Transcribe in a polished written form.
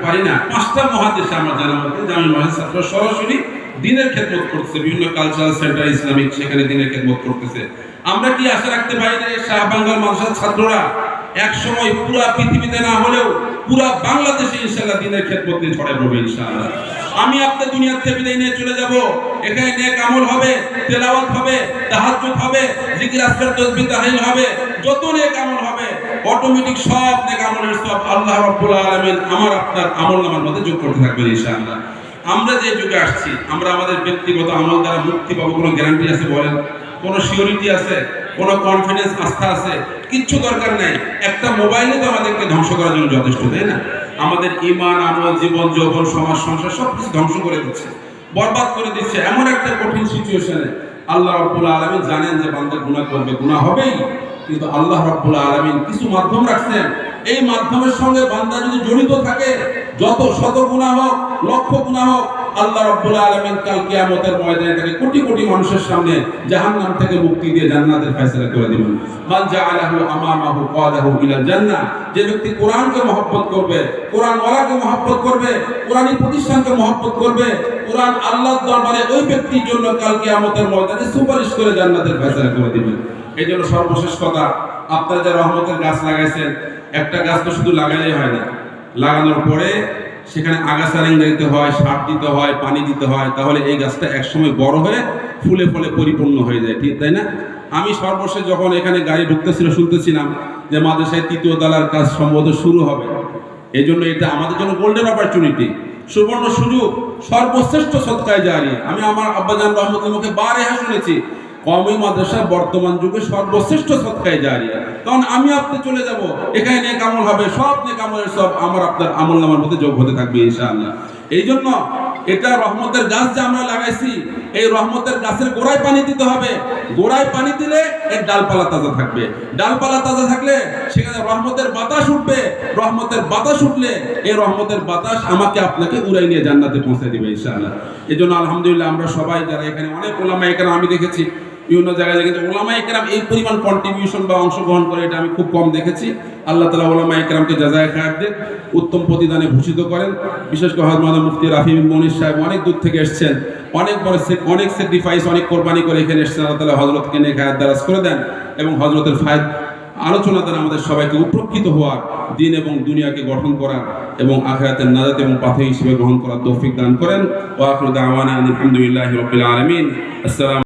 পারি না। 5টা মহাদেশে আমরা জানা মতে জামি মহাদেশ ছাত্ররা সরাসরি দ্বীনের খেদমত করতেছে, বিভিন্ন কালচারাল সেন্টার ইসলামিক সেখানে দ্বীনের খেদমত করতেছে। আমরা কি আশা রাখতে পারি যে শাহবাঙ্গাল মাদ্রাসার ছাত্ররা এক সময় পুরা পৃথিবীতে না হলেও পুরা বাংলাদেশে ইনশাআল্লাহ দ্বীনের খেদমত নিয়ে ছড়ায় পড়বে ইনশাআল্লাহ। আমি আপনার দুনিয়ার থেকে বিদায় নিয়ে চলে যাব, এখানে নেক আমল হবে, তেলাওয়াত হবে, তাহাজ্জুদ হবে, জিকির আজকার তাসবিহ তাহলিল হবে, যত নেক আমল হবে অটোমেটিক সব নেক আমলের সব আল্লাহ রাব্বুল আলামিন আমার আপনার আমলনামার মধ্যে যোগ করতে থাকবেন ইনশাআল্লাহ। আমরা যে যুগে আসছি, আমরা আমাদের ব্যক্তিগত আমল দ্বারা মুক্তি পাবো কোনো গ্যারান্টি আছে বলেন? কোনো সিওরিটি আছে? কোনো কনফিডেন্স আস্থা আছে? কিচ্ছু দরকার নাই। একটা মোবাইলে তো আমাদেরকে ধ্বংস করার জন্য যথেষ্ট, তাই না? আমাদের ঈমান, আমল, জীবন, যৌবন, সমাজ, সংসার সবকিছু ধ্বংস করে দিচ্ছে, বরবাদ করে দিচ্ছে। এমন একটা কঠিন সিচুয়েশনে আল্লাহ রাব্বুল আলামিন জানেন যে বান্দা গুনাহ করবে, গুনাহ হবেই, কিন্তু আল্লাহ রাব্বুল আলামিন কিছু মাধ্যম রাখছেন। এই মাধ্যমের সঙ্গে বান্দা যদি জড়িত থাকে, যত শত গুনাহ হোক, লক্ষ গুনাহ হোক, আল্লাহ রাব্বুল আলামিন কাল কিয়ামতের ময়দানে তাকে কোটি কোটি মানুষের সামনে জাহান্নাম থেকে মুক্তি দিয়ে জান্নাতের ফয়সালা করে দিবেন। মান জাআলাহু আমামাহু ক্বাদাহু ইলাল জান্নাহ। যে ব্যক্তি কোরআনকে মহব্বত করবে, কোরআন ওয়ালাকে মহব্বত করবে, কোরআনী প্রতিষ্ঠানকে মহব্বত করবে, কোরআন আল্লাহর দরবারে ওই ব্যক্তির জন্য কাল কিয়ামতের ময়দানে সুপারিশ করে জান্নাতের ফয়সালা করে দিবেন। এই জন্য সর্বশেষ কথা, আপনারা যে রহমতের গাছ লাগাইছেন, একটা গাছ তো শুধু লাগাইলেই হয় না, লাগানোর পরে সেখানে আগাছা রেঞ্জ দিতে হয়, সার দিতে হয়, পানি দিতে হয়, তাহলে এই গাছটা একসময় বড় হয়ে ফুলে ফলে পরিপূর্ণ হয়ে যায়, ঠিক তাই না? আমি সর্বশেষ যখন এখানে গাড়ি ঢুকতেছিল শুনতেছিলাম যে মাদ্রাসায় 3য় তলার কাজ সম্ভবত শুরু হবে। এই জন্য এটা আমাদের জন্য গোল্ডেন অপরচুনিটি, সুবর্ণ সুযোগ, সর্বশ্রেষ্ঠ সদকায়ে জারিয়া। আমি আমার আব্বাজান রহমতের মুখে বারে শুনেছি কওমি মাদ্রাসা বর্তমান যুগে সর্বশ্রেষ্ঠ সদকায়ে জারিয়া। কারণ আমি আপনি চলে যাব, এখানে নেক আমল হবে, সব নেক আমলের সব আমার আপনার আমলনামার মধ্যে যোগ হতে থাকবে ইনশাআল্লাহ। এই জন্য এটা রহমতের গাছ যে আমরা লাগাইছি, এই রহমতের গাছের গোড়ায় পানি দিতে হবে। গোড়ায় পানি দিলে এর ডালপালা তাজা থাকবে, ডালপালা তাজা থাকলে সেখানে রহমতের বাতাস উঠবে, রহমতের বাতাস উঠলে এই রহমতের বাতাস আমাকে আপনাকে উড়াই নিয়ে জান্নাতে পৌঁছে দিবে ইনশাআল্লাহ। এই জন্য আলহামদুলিল্লাহ আমরা সবাই যারা এখানে, অনেক ওলামায়ে কেরাম আমি দেখেছি বিভিন্ন জায়গায়, কিন্তু ওলামায়ে কেরাম এই পরিমাণ কন্ট্রিবিউশন বা অংশগ্রহণ করে এটা আমি খুব কম দেখেছি। আল্লাহ তাআলা ওলামায়ে কেরামকে জাযায়ে খায়র দেন, উত্তম প্রতিদানে ভূষিত করেন। বিশেষ করে হযরত মাওলানা মুফতি রাফি বিন মনির সাহেব অনেক দূর থেকে এসেছেন, অনেক বড় অনেক স্যাক্রিফাইস, অনেক কোরবানি করে এখানে এসেছেন। আল্লাহ তাআলা হযরতকে নেক হায়াত দারাজ করে দেন এবং হযরতের ফায়দ আলোচনা দ্বারা আমাদের সবাইকে উপকৃত হওয়ার, দিন এবং দুনিয়াকে গঠন করার এবং আখিরাতের নাজাত এবং পাথেয় হিসেবে গ্রহণ করার তৌফিক দান করেন। ওয়া আখিরু দাওয়ানা আলহামদুলিল্লাহি রাব্বিল আলামিন। আসসালামু